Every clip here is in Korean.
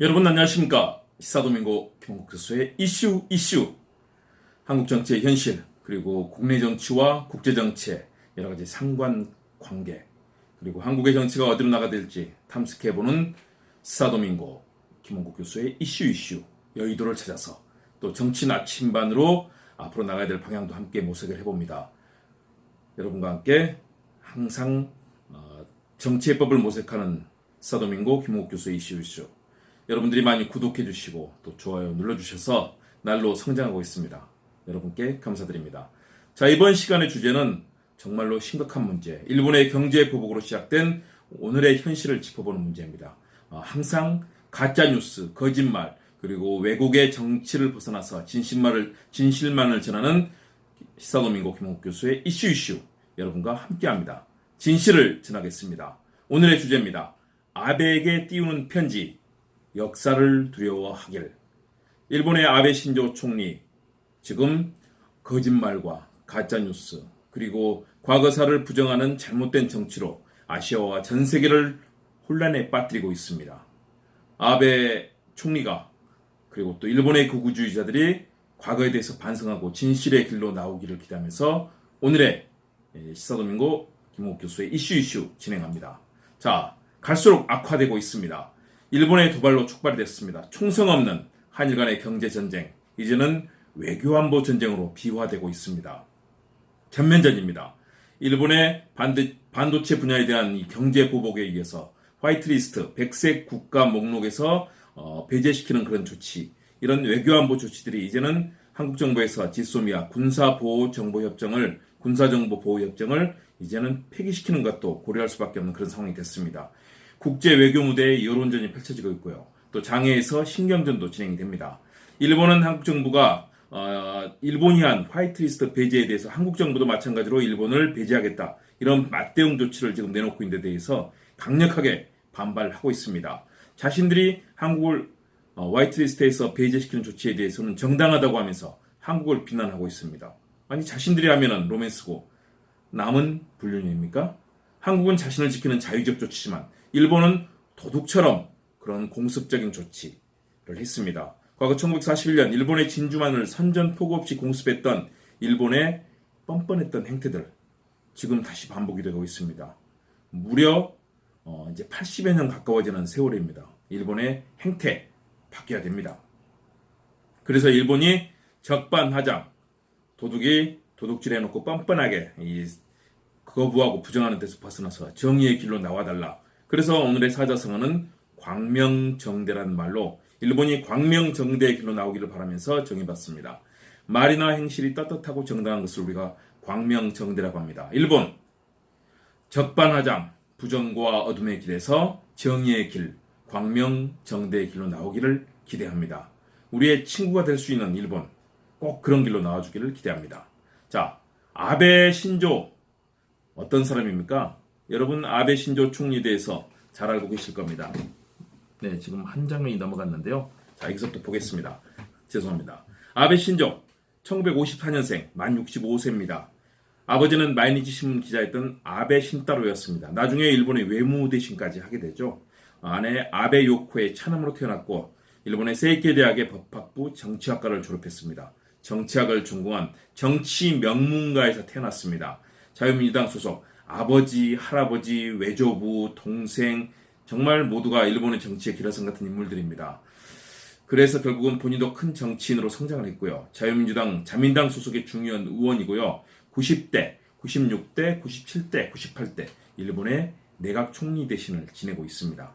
여러분 안녕하십니까? 시사도민고 김홍국 교수의 이슈 한국 정치의 현실 그리고 국내 정치와 국제 정치의 여러 가지 상관관계 그리고 한국의 정치가 어디로 나가될지 탐색해보는 시사도민고 김홍국 교수의 이슈 여의도를 찾아서 또 정치 나침반으로 앞으로 나가야 될 방향도 함께 모색을 해봅니다. 여러분과 함께 항상 정치의 법을 모색하는 시사도민고 김홍국 교수의 이슈 여러분들이 많이 구독해 주시고 또 좋아요 눌러주셔서 날로 성장하고 있습니다. 여러분께 감사드립니다. 자, 이번 시간의 주제는 정말로 심각한 문제, 일본의 경제 보복으로 시작된 오늘의 현실을 짚어보는 문제입니다. 항상 가짜뉴스, 거짓말, 그리고 왜곡의 정치를 벗어나서 진실만을 전하는 시사도민고 김홍국 교수의 이슈 여러분과 함께합니다. 진실을 전하겠습니다. 오늘의 주제입니다. 아베에게 띄우는 편지, 역사를 두려워하길. 일본의 아베 신조 총리, 지금 거짓말과 가짜뉴스 그리고 과거사를 부정하는 잘못된 정치로 아시아와 전 세계를 혼란에 빠뜨리고 있습니다. 아베 총리가 그리고 또 일본의 극우주의자들이 과거에 대해서 반성하고 진실의 길로 나오기를 기대하면서 오늘의 시사도민고 김홍국 교수의 이슈 진행합니다. 자, 갈수록 악화되고 있습니다. 일본의 도발로 촉발이 됐습니다. 총성 없는 한일 간의 경제전쟁, 이제는 외교안보 전쟁으로 비화되고 있습니다. 전면전입니다. 일본의 반도체 분야에 대한 이 경제 보복에 의해서 화이트리스트, 백색 국가 목록에서 배제시키는 그런 조치, 이런 외교안보 조치들이 이제는 한국 정부에서 지소미아 군사정보보호협정을 이제는 폐기시키는 것도 고려할 수밖에 없는 그런 상황이 됐습니다. 국제 외교 무대에 여론전이 펼쳐지고 있고요. 또 장애에서 신경전도 진행이 됩니다. 일본은 한국 정부가 일본이 한 화이트리스트 배제에 대해서 한국 정부도 마찬가지로 일본을 배제하겠다. 이런 맞대응 조치를 지금 내놓고 있는 데 대해서 강력하게 반발하고 있습니다. 자신들이 한국을 화이트리스트에서 배제시키는 조치에 대해서는 정당하다고 하면서 한국을 비난하고 있습니다. 아니 자신들이 하면은 로맨스고 남은 불륜입니까? 한국은 자신을 지키는 자유적 조치지만 일본은 도둑처럼 그런 공습적인 조치를 했습니다. 과거 1941년 일본의 진주만을 선전포고 없이 공습했던 일본의 뻔뻔했던 행태들 지금 다시 반복이 되고 있습니다. 무려 이제 80여 년 가까워지는 세월입니다. 일본의 행태 바뀌어야 됩니다. 그래서 일본이 적반하장 도둑이 도둑질 해놓고 뻔뻔하게 거부하고 부정하는 데서 벗어나서 정의의 길로 나와달라. 그래서 오늘의 사자성어는 광명정대라는 말로 일본이 광명정대의 길로 나오기를 바라면서 정의받습니다. 말이나 행실이 떳떳하고 정당한 것을 우리가 광명정대라고 합니다. 일본 적반하장 부정과 어둠의 길에서 정의의 길, 광명정대의 길로 나오기를 기대합니다. 우리의 친구가 될 수 있는 일본 꼭 그런 길로 나와주기를 기대합니다. 자, 아베 신조 어떤 사람입니까? 여러분 아베 신조 총리에 대해서 잘 알고 계실 겁니다. 네, 지금 한 장면이 넘어갔는데요. 자, 여기서부터 보겠습니다. 죄송합니다. 아베 신조 1954년생 만 65세입니다. 아버지는 마이니치 신문 기자였던 아베 신타로였습니다. 나중에 일본의 외무대신까지 하게 되죠. 아내 아베 요코의 차남으로 태어났고 일본의 세이케 대학의 법학부 정치학과를 졸업했습니다. 정치학을 전공한 정치 명문가에서 태어났습니다. 자유민주당 소속 아버지, 할아버지, 외조부, 동생 정말 모두가 일본의 정치의 기라성 같은 인물들입니다. 그래서 결국은 본인도 큰 정치인으로 성장을 했고요. 자유민주당, 자민당 소속의 중요한 의원이고요. 90대, 96대, 97대, 98대 일본의 내각 총리 대신을 지내고 있습니다.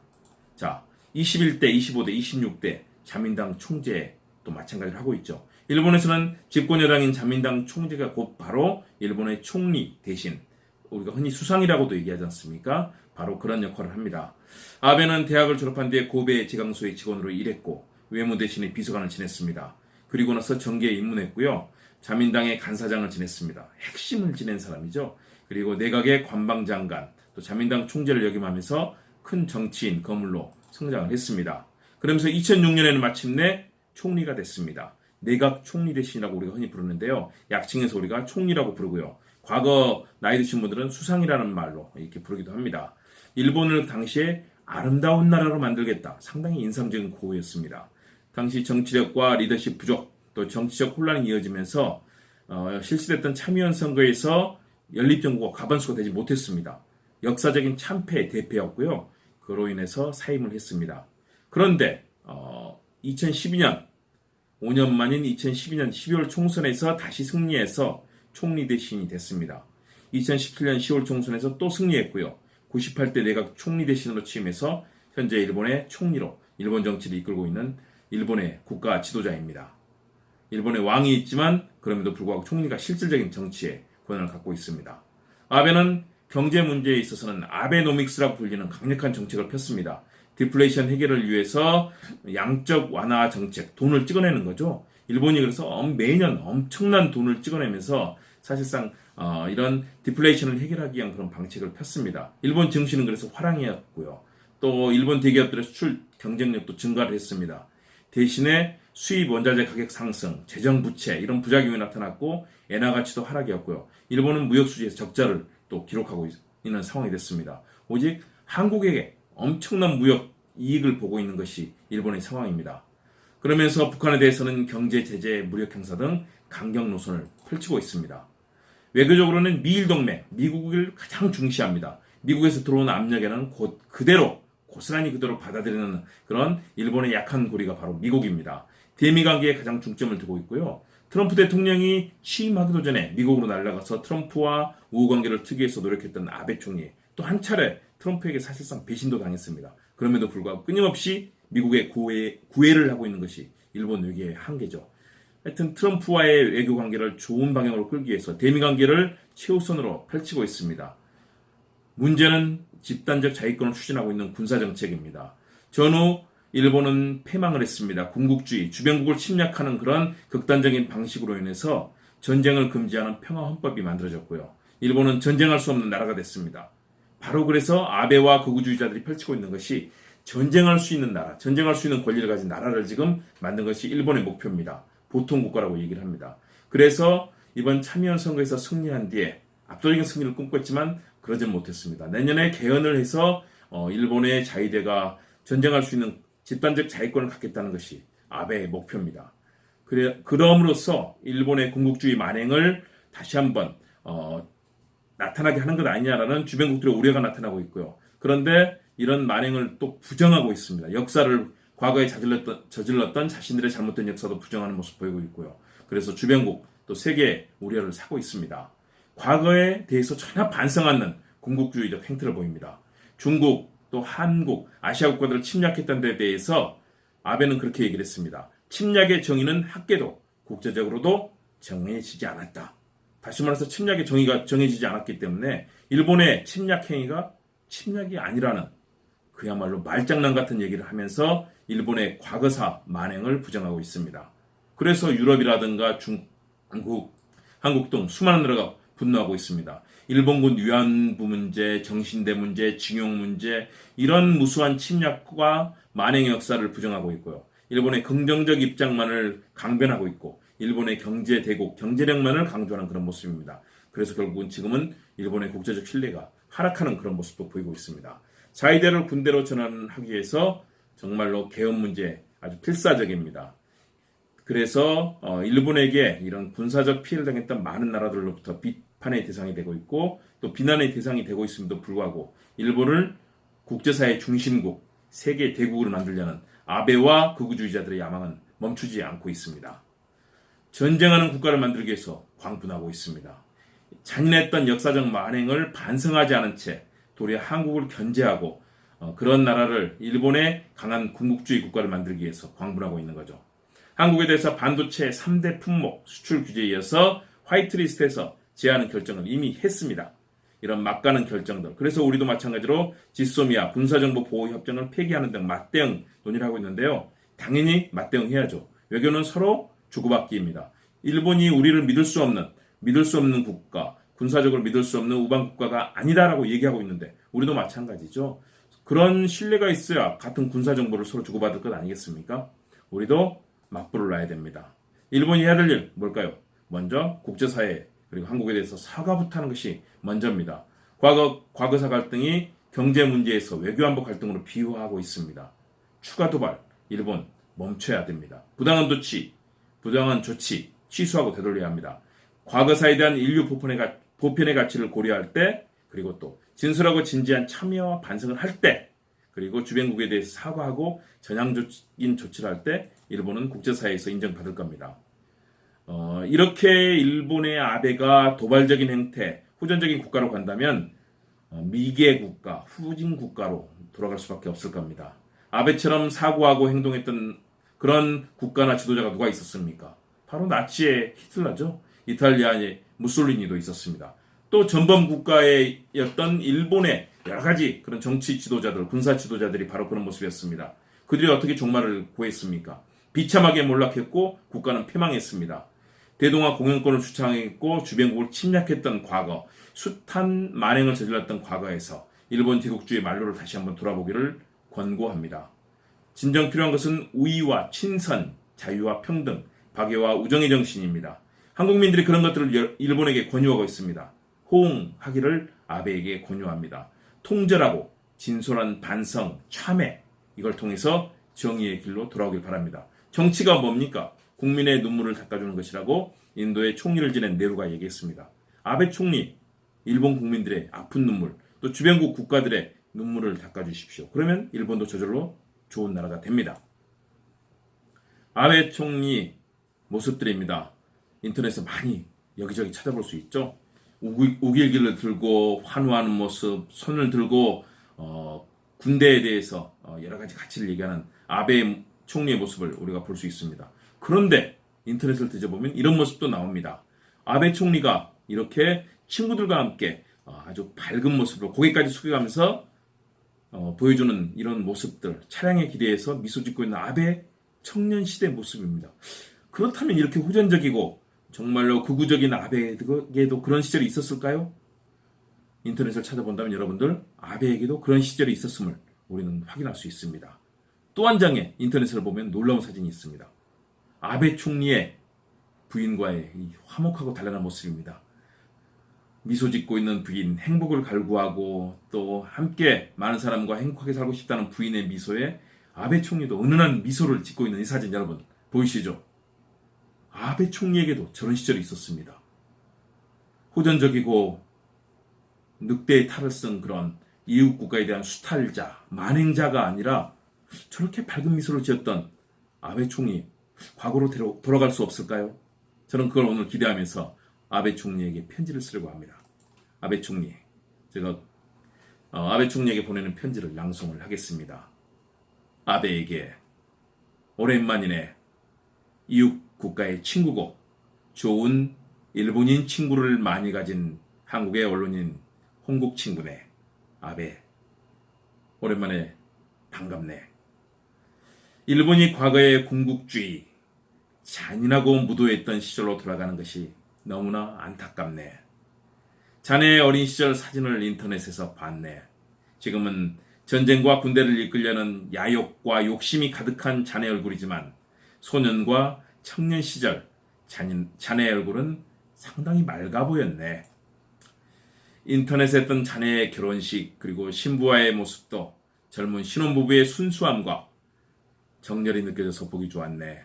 자, 21대, 25대, 26대 자민당 총재 또 마찬가지로 하고 있죠. 일본에서는 집권여당인 자민당 총재가 곧 바로 일본의 총리 대신 우리가 흔히 수상이라고도 얘기하지 않습니까? 바로 그런 역할을 합니다. 아베는 대학을 졸업한 뒤에 고베 지강소의 직원으로 일했고 외무대신의 비서관을 지냈습니다. 그리고 나서 정계에 입문했고요. 자민당의 간사장을 지냈습니다. 핵심을 지낸 사람이죠. 그리고 내각의 관방장관, 또 자민당 총재를 역임하면서 큰 정치인 거물로 성장을 했습니다. 그러면서 2006년에는 마침내 총리가 됐습니다. 내각 총리 대신이라고 우리가 흔히 부르는데요. 약칭해서 우리가 총리라고 부르고요. 과거 나이 드신 분들은 수상이라는 말로 이렇게 부르기도 합니다. 일본을 당시에 아름다운 나라로 만들겠다. 상당히 인상적인 구호였습니다. 당시 정치력과 리더십 부족, 또 정치적 혼란이 이어지면서 실시됐던 참의원 선거에서 연립정부가 과반수가 되지 못했습니다. 역사적인 참패의 대패였고요. 그로 인해서 사임을 했습니다. 그런데 2012년 5년 만인 2012년 12월 총선에서 다시 승리해서 총리 대신이 됐습니다. 2017년 10월 총선에서 또 승리했고요. 98대 내각 총리 대신으로 취임해서 현재 일본의 총리로 일본 정치를 이끌고 있는 일본의 국가 지도자입니다. 일본의 왕이 있지만 그럼에도 불구하고 총리가 실질적인 정치의 권한을 갖고 있습니다. 아베는 경제 문제에 있어서는 아베노믹스라고 불리는 강력한 정책을 폈습니다. 디플레이션 해결을 위해서 양적 완화 정책, 돈을 찍어내는 거죠. 일본이 그래서 매년 엄청난 돈을 찍어내면서 사실상 이런 디플레이션을 해결하기 위한 그런 방책을 폈습니다. 일본 증시는 그래서 화랑이었고요. 또 일본 대기업들의 수출 경쟁력도 증가를 했습니다. 대신에 수입 원자재 가격 상승, 재정 부채 이런 부작용이 나타났고 엔화 가치도 하락이었고요. 일본은 무역 수지에서 적자를 또 기록하고 있는 상황이 됐습니다. 오직 한국에게 엄청난 무역 이익을 보고 있는 것이 일본의 상황입니다. 그러면서 북한에 대해서는 경제 제재, 무력 행사 등 강경 노선을 펼치고 있습니다. 외교적으로는 미일 동맹, 미국을 가장 중시합니다. 미국에서 들어오는 압력에는 고스란히 그대로 받아들이는 그런 일본의 약한 고리가 바로 미국입니다. 대미 관계에 가장 중점을 두고 있고요. 트럼프 대통령이 취임하기도 전에 미국으로 날아가서 트럼프와 우호 관계를 트기 위해서 노력했던 아베 총리, 또 한 차례 트럼프에게 사실상 배신도 당했습니다. 그럼에도 불구하고 끊임없이 미국의 구애를 하고 있는 것이 일본 외교의 한계죠. 하여튼 트럼프와의 외교 관계를 좋은 방향으로 끌기 위해서 대미 관계를 최우선으로 펼치고 있습니다. 문제는 집단적 자위권을 추진하고 있는 군사정책입니다. 전후 일본은 패망을 했습니다. 군국주의, 주변국을 침략하는 그런 극단적인 방식으로 인해서 전쟁을 금지하는 평화헌법이 만들어졌고요. 일본은 전쟁할 수 없는 나라가 됐습니다. 바로 그래서 아베와 극우주의자들이 펼치고 있는 것이 전쟁할 수 있는 나라, 전쟁할 수 있는 권리를 가진 나라를 지금 만든 것이 일본의 목표입니다. 보통국가라고 얘기를 합니다. 그래서 이번 참의원 선거에서 승리한 뒤에 압도적인 승리를 꿈꿨지만 그러지 못했습니다. 내년에 개헌을 해서 일본의 자위대가 전쟁할 수 있는 집단적 자위권을 갖겠다는 것이 아베의 목표입니다. 그럼으로써 일본의 군국주의 만행을 다시 한번 나타나게 하는 것 아니냐라는 주변국들의 우려가 나타나고 있고요. 그런데 이런 만행을 또 부정하고 있습니다. 역사를 과거에 저질렀던 자신들의 잘못된 역사도 부정하는 모습 보이고 있고요. 그래서 주변국 또 세계의 우려를 사고 있습니다. 과거에 대해서 전혀 반성 않는 군국주의적 행태를 보입니다. 중국 또 한국, 아시아 국가들을 침략했던 데 대해서 아베는 그렇게 얘기를 했습니다. 침략의 정의는 학계도 국제적으로도 정해지지 않았다. 다시 말해서 침략의 정의가 정해지지 않았기 때문에 일본의 침략 행위가 침략이 아니라는 그야말로 말장난 같은 얘기를 하면서 일본의 과거사 만행을 부정하고 있습니다. 그래서 유럽이라든가 중국, 한국 등 수많은 나라가 분노하고 있습니다. 일본군 위안부 문제, 정신대 문제, 징용 문제 이런 무수한 침략과 만행의 역사를 부정하고 있고요. 일본의 긍정적 입장만을 강변하고 있고 일본의 경제 대국, 경제력만을 강조하는 그런 모습입니다. 그래서 결국은 지금은 일본의 국제적 신뢰가 하락하는 그런 모습도 보이고 있습니다. 자위대를 군대로 전환하기 위해서 정말로 개헌 문제 아주 필사적입니다. 그래서 일본에게 이런 군사적 피해를 당했던 많은 나라들로부터 비판의 대상이 되고 있고 또 비난의 대상이 되고 있음에도 불구하고 일본을 국제사회 중심국, 세계 대국으로 만들려는 아베와 극우주의자들의 야망은 멈추지 않고 있습니다. 전쟁하는 국가를 만들기 위해서 광분하고 있습니다. 잔인했던 역사적 만행을 반성하지 않은 채 도리어 한국을 견제하고 그런 나라를 일본의 강한 군국주의 국가를 만들기 위해서 광분하고 있는 거죠. 한국에 대해서 반도체 3대 품목 수출 규제에 이어서 화이트리스트에서 제하는 결정을 이미 했습니다. 이런 막가는 결정들. 그래서 우리도 마찬가지로 지소미아 군사정보 보호협정을 폐기하는 등 맞대응 논의를 하고 있는데요. 당연히 맞대응해야죠. 외교는 서로 주고받기입니다. 일본이 우리를 믿을 수 없는 국가, 군사적으로 믿을 수 없는 우방 국가가 아니다라고 얘기하고 있는데 우리도 마찬가지죠. 그런 신뢰가 있어야 같은 군사 정보를 서로 주고받을 것 아니겠습니까? 우리도 맞불을 놔야 됩니다. 일본이 해야 될 일 뭘까요? 먼저 국제사회 그리고 한국에 대해서 사과부터 하는 것이 먼저입니다. 과거사 갈등이 경제 문제에서 외교안보 갈등으로 비화하고 있습니다. 추가 도발, 일본 멈춰야 됩니다. 부당한 조치 취소하고 되돌려야 합니다. 과거사에 대한 인류 보편의 가치를 고려할 때, 그리고 또 진솔하고 진지한 참여와 반성을 할 때, 그리고 주변국에 대해서 사과하고 전향적인 조치를 할 때 일본은 국제사회에서 인정받을 겁니다. 이렇게 일본의 아베가 도발적인 행태, 후전적인 국가로 간다면 미개 국가, 후진 국가로 돌아갈 수밖에 없을 겁니다. 아베처럼 사고하고 행동했던 그런 국가나 지도자가 누가 있었습니까? 바로 나치의 히틀러죠. 이탈리아의 무솔리니도 있었습니다. 또 전범 국가였던 일본의 여러 가지 그런 정치 지도자들, 군사 지도자들이 바로 그런 모습이었습니다. 그들이 어떻게 종말을 구했습니까? 비참하게 몰락했고 국가는 패망했습니다. 대동아 공영권을 주창했고 주변국을 침략했던 과거, 숱한 만행을 저질렀던 과거에서 일본 제국주의 말로를 다시 한번 돌아보기를 권고합니다. 진정 필요한 것은 우위와 친선, 자유와 평등, 박애와 우정의 정신입니다. 한국민들이 그런 것들을 일본에게 권유하고 있습니다. 호응하기를 아베에게 권유합니다. 통절하고 진솔한 반성, 참회, 이걸 통해서 정의의 길로 돌아오길 바랍니다. 정치가 뭡니까? 국민의 눈물을 닦아주는 것이라고 인도의 총리를 지낸 네루가 얘기했습니다. 아베 총리, 일본 국민들의 아픈 눈물, 또 주변국 국가들의 눈물을 닦아주십시오. 그러면 일본도 저절로 좋은 나라가 됩니다. 아베 총리 모습들입니다. 인터넷에서 많이 여기저기 찾아볼 수 있죠. 우길기를 들고 환호하는 모습, 손을 들고 군대에 대해서 여러 가지 가치를 얘기하는 아베 총리의 모습을 우리가 볼 수 있습니다. 그런데 인터넷을 뒤져보면 이런 모습도 나옵니다. 아베 총리가 이렇게 친구들과 함께 아주 밝은 모습으로 고개까지 숙여가면서 보여주는 이런 모습들, 차량에 기대해서 미소 짓고 있는 아베 청년 시대 모습입니다. 그렇다면 이렇게 후전적이고 정말로 극우적인 아베에게도 그런 시절이 있었을까요? 인터넷을 찾아본다면 여러분들 아베에게도 그런 시절이 있었음을 우리는 확인할 수 있습니다. 또 한 장의 인터넷을 보면 놀라운 사진이 있습니다. 아베 총리의 부인과의 이 화목하고 단란한 모습입니다. 미소 짓고 있는 부인, 행복을 갈구하고 또 함께 많은 사람과 행복하게 살고 싶다는 부인의 미소에 아베 총리도 은은한 미소를 짓고 있는 이 사진 여러분 보이시죠? 아베 총리에게도 저런 시절이 있었습니다. 호전적이고 늑대의 탈을 쓴 그런 이웃 국가에 대한 수탈자, 만행자가 아니라 저렇게 밝은 미소를 지었던 아베 총리, 과거로 돌아갈 수 없을까요? 저는 그걸 오늘 기대하면서 아베 총리에게 편지를 쓰려고 합니다. 아베 총리, 제가 아베 총리에게 보내는 편지를 낭송을 하겠습니다. 아베에게 오랜만이네. 이웃 국가의 친구고 좋은 일본인 친구를 많이 가진 한국의 언론인 홍국 친구네. 아베, 오랜만에 반갑네. 일본이 과거의 군국주의, 잔인하고 무도했던 시절로 돌아가는 것이 너무나 안타깝네. 자네의 어린 시절 사진을 인터넷에서 봤네. 지금은 전쟁과 군대를 이끌려는 야욕과 욕심이 가득한 자네 얼굴이지만 소년과 청년 시절 자네의 얼굴은 상당히 맑아 보였네. 인터넷에 했던 자네의 결혼식 그리고 신부와의 모습도 젊은 신혼부부의 순수함과 정열이 느껴져서 보기 좋았네.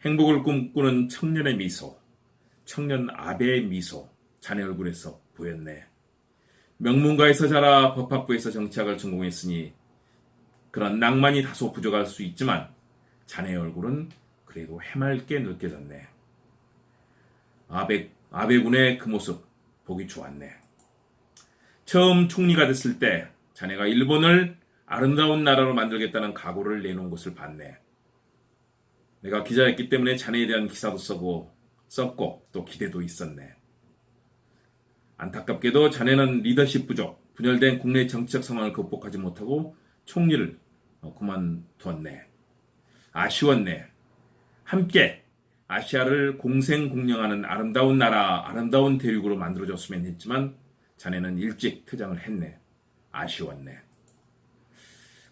행복을 꿈꾸는 청년의 미소, 청년 아베의 미소, 자네 얼굴에서 보였네. 명문가에서 자라 법학부에서 정치학을 전공했으니 그런 낭만이 다소 부족할 수 있지만 자네의 얼굴은 그래도 해맑게 느껴졌네. 아베군의 그 모습 보기 좋았네. 처음 총리가 됐을 때 자네가 일본을 아름다운 나라로 만들겠다는 각오를 내놓은 것을 봤네. 내가 기자였기 때문에 자네에 대한 기사도 썼고 또 기대도 있었네. 안타깝게도 자네는 리더십 부족, 분열된 국내 정치적 상황을 극복하지 못하고 총리를 그만두었네. 아쉬웠네. 함께 아시아를 공생공령하는 아름다운 나라, 아름다운 대륙으로 만들어줬으면 했지만 자네는 일찍 퇴장을 했네. 아쉬웠네.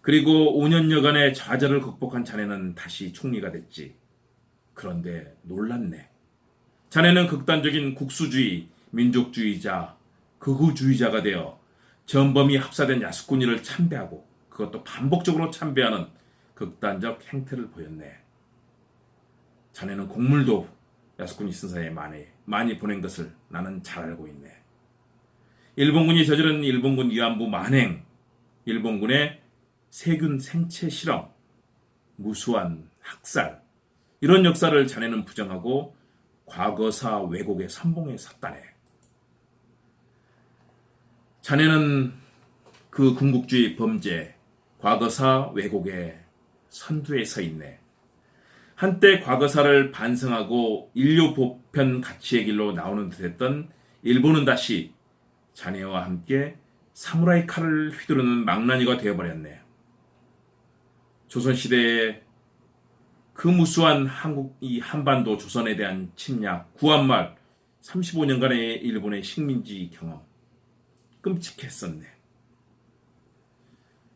그리고 5년여간의 좌절을 극복한 자네는 다시 총리가 됐지. 그런데 놀랐네. 자네는 극단적인 국수주의, 민족주의자, 극우주의자가 되어 전범이 합사된 야스쿠니를 참배하고 그것도 반복적으로 참배하는 극단적 행태를 보였네. 자네는 곡물도 야스쿠니 신사에 많이 보낸 것을 나는 잘 알고 있네. 일본군이 저지른 일본군 위안부 만행, 일본군의 세균 생체 실험, 무수한 학살, 이런 역사를 자네는 부정하고 과거사 왜곡의 선봉에 섰다네. 자네는 그 군국주의 범죄, 과거사 왜곡의 선두에 서 있네. 한때 과거사를 반성하고 인류 보편 가치의 길로 나오는 듯했던 일본은 다시 자네와 함께 사무라이 칼을 휘두르는 망나니가 되어버렸네. 조선시대에 그 무수한 이 한반도 조선에 대한 침략, 구한말 35년간의 일본의 식민지 경험, 끔찍했었네.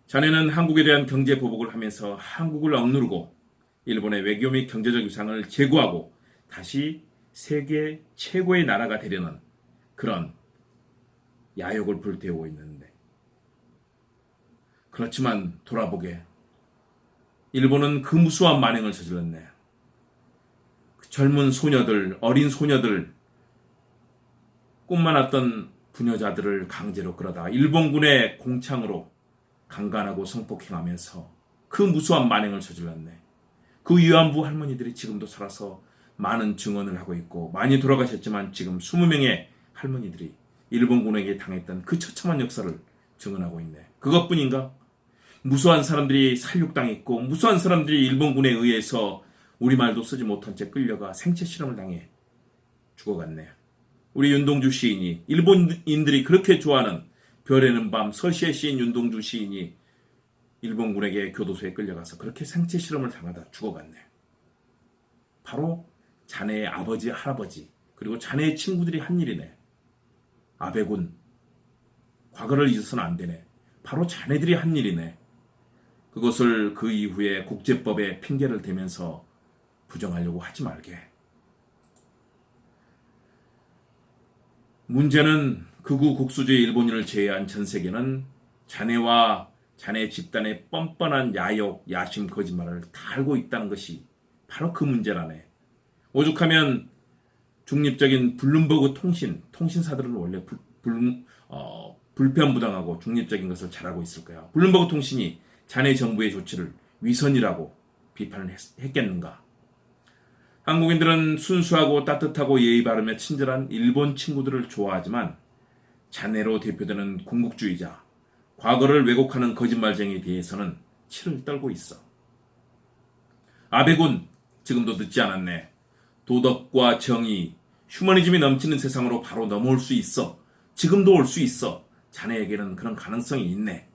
자네는 한국에 대한 경제 보복을 하면서 한국을 억누르고 일본의 외교 및 경제적 위상을 제고하고 다시 세계 최고의 나라가 되려는 그런 야욕을 불태우고 있는데, 그렇지만 돌아보게 일본은 그 무수한 만행을 저질렀네. 그 젊은 소녀들, 어린 소녀들, 꿈 많았던 부녀자들을 강제로 끌어다 일본군의 공창으로 강간하고 성폭행하면서 그 무수한 만행을 저질렀네. 그 위안부 할머니들이 지금도 살아서 많은 증언을 하고 있고, 많이 돌아가셨지만 지금 20명의 할머니들이 일본군에게 당했던 그 처참한 역사를 증언하고 있네. 그것뿐인가? 무수한 사람들이 살육당했고, 무수한 사람들이 일본군에 의해서 우리말도 쓰지 못한 채 끌려가 생체 실험을 당해 죽어갔네. 우리 윤동주 시인이, 일본인들이 그렇게 좋아하는 별에는 밤 서시의 시인 윤동주 시인이 일본군에게 교도소에 끌려가서 그렇게 생체 실험을 당하다 죽어갔네. 바로 자네의 아버지, 할아버지, 그리고 자네의 친구들이 한 일이네. 아베군, 과거를 잊어서는 안 되네. 바로 자네들이 한 일이네. 그것을 그 이후에 국제법에 핑계를 대면서 부정하려고 하지 말게. 문제는 극우 국수주의 일본인을 제외한 전 세계는 자네와 자네 집단의 뻔뻔한 야욕, 야심, 거짓말을 다 알고 있다는 것이 바로 그 문제라네. 오죽하면 중립적인 블룸버그 통신사들은 원래 불편부당하고 중립적인 것을 잘하고 있을 거야. 블룸버그 통신이 자네 정부의 조치를 위선이라고 비판을 했겠는가? 한국인들은 순수하고 따뜻하고 예의 바르며 친절한 일본 친구들을 좋아하지만 자네로 대표되는 군국주의자, 과거를 왜곡하는 거짓말쟁이에 대해서는 치를 떨고 있어. 아베군, 지금도 늦지 않았네. 도덕과 정의, 휴머니즘이 넘치는 세상으로 바로 넘어올 수 있어. 지금도 올 수 있어. 자네에게는 그런 가능성이 있네.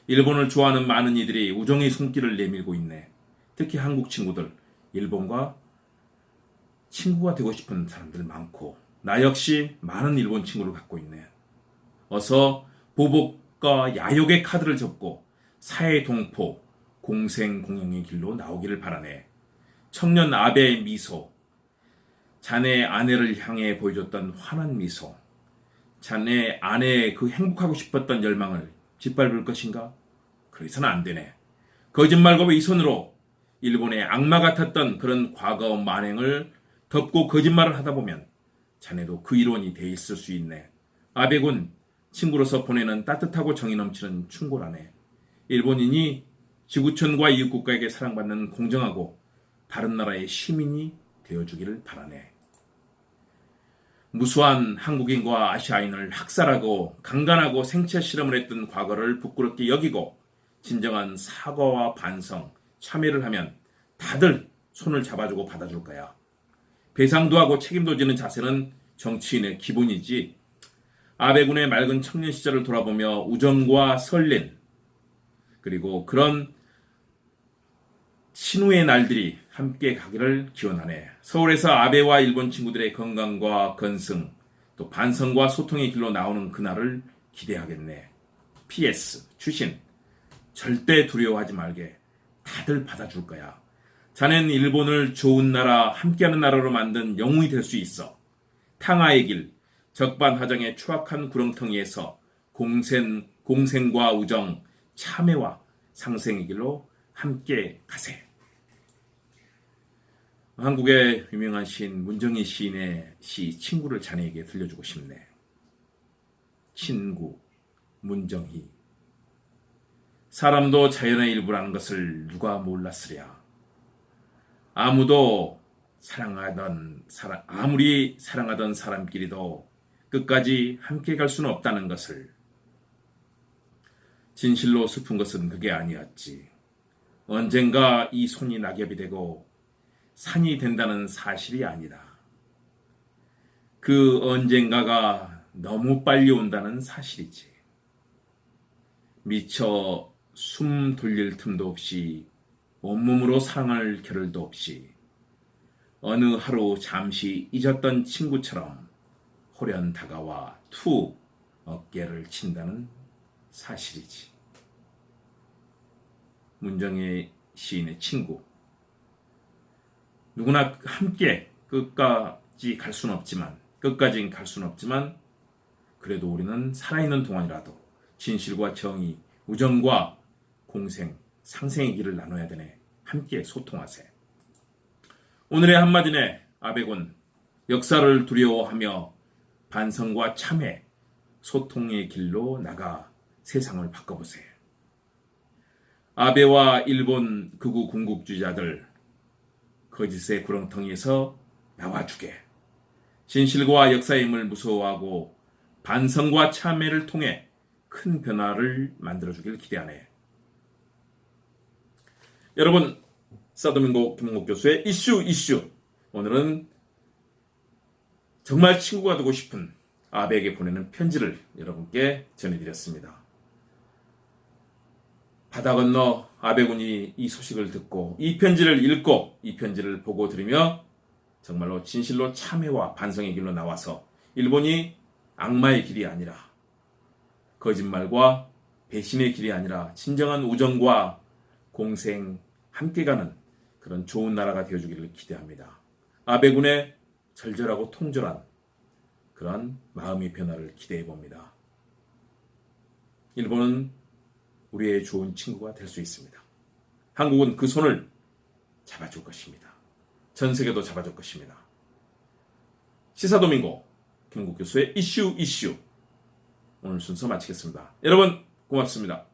일본을 좋아하는 많은 이들이 우정의 손길을 내밀고 있네. 특히 한국 친구들, 일본과 친구가 되고 싶은 사람들 많고, 나 역시 많은 일본 친구를 갖고 있네. 어서 보복과 야욕의 카드를 접고 사회 동포, 공생 공영의 길로 나오기를 바라네. 청년 아베의 미소, 자네 아내를 향해 보여줬던 환한 미소, 자네 아내의 그 행복하고 싶었던 열망을 짓밟을 것인가? 그래서는 안 되네. 거짓말과 위선으로 일본의 악마 같았던 그런 과거 만행을 덮고 거짓말을 하다 보면 자네도 그 일원이 돼 있을 수 있네. 아베군, 친구로서 보내는 따뜻하고 정이 넘치는 충고라네. 일본인이 지구촌과 이웃국가에게 사랑받는 공정하고 다른 나라의 시민이 되어주기를 바라네. 무수한 한국인과 아시아인을 학살하고 강간하고 생체 실험을 했던 과거를 부끄럽게 여기고 진정한 사과와 반성, 참회를 하면 다들 손을 잡아주고 받아줄 거야. 배상도 하고 책임도 지는 자세는 정치인의 기본이지. 아베군의 맑은 청년 시절을 돌아보며 우정과 설렘, 그리고 그런 신우의 날들이 함께 가기를 기원하네. 서울에서 아베와 일본 친구들의 건강과 건승, 또 반성과 소통의 길로 나오는 그날을 기대하겠네. PS, 추신, 절대 두려워하지 말게. 다들 받아줄 거야. 자넨 일본을 좋은 나라, 함께하는 나라로 만든 영웅이 될 수 있어. 탕하의 길, 적반하장의 추악한 구렁텅이에서 공생과 우정, 참회와 상생의 길로 함께 가세. 한국의 유명한 시인 문정희 시인의 시 친구를 자네에게 들려주고 싶네. 친구 문정희. 사람도 자연의 일부라는 것을 누가 몰랐으랴. 아무리 사랑하던 사람끼리도 끝까지 함께 갈 수는 없다는 것을. 진실로 슬픈 것은 그게 아니었지. 언젠가 이 손이 낙엽이 되고 산이 된다는 사실이 아니다. 그 언젠가가 너무 빨리 온다는 사실이지. 미처 숨 돌릴 틈도 없이 온몸으로 사랑할 겨를도 없이 어느 하루 잠시 잊었던 친구처럼 호련 다가와 툭 어깨를 친다는 사실이지. 문정희 시인의 친구. 누구나 함께 끝까지는 갈 수는 없지만 그래도 우리는 살아있는 동안이라도 진실과 정의, 우정과 공생, 상생의 길을 나눠야 되네. 함께 소통하세. 오늘의 한마디네. 아베곤. 역사를 두려워하며 반성과 참회, 소통의 길로 나가 세상을 바꿔보세. 아베와 일본 극우 군국주의자들 거짓의 구렁텅이에서 나와주게. 진실과 역사의 힘을 무서워하고 반성과 참회를 통해 큰 변화를 만들어주길 기대하네. 여러분, 사도민고 김홍국 교수의 이슈. 오늘은 정말 친구가 되고 싶은 아베에게 보내는 편지를 여러분께 전해드렸습니다. 바다 건너 아베군이 이 소식을 듣고 이 편지를 읽고 이 편지를 보고 들으며 정말로 진실로 참회와 반성의 길로 나와서 일본이 악마의 길이 아니라 거짓말과 배신의 길이 아니라 진정한 우정과 공생 함께 가는 그런 좋은 나라가 되어주기를 기대합니다. 아베군의 절절하고 통절한 그런 마음의 변화를 기대해 봅니다. 일본은 우리의 좋은 친구가 될 수 있습니다. 한국은 그 손을 잡아줄 것입니다. 전 세계도 잡아줄 것입니다. 시사도민고 김홍국 교수의 이슈. 오늘 순서 마치겠습니다. 여러분 고맙습니다.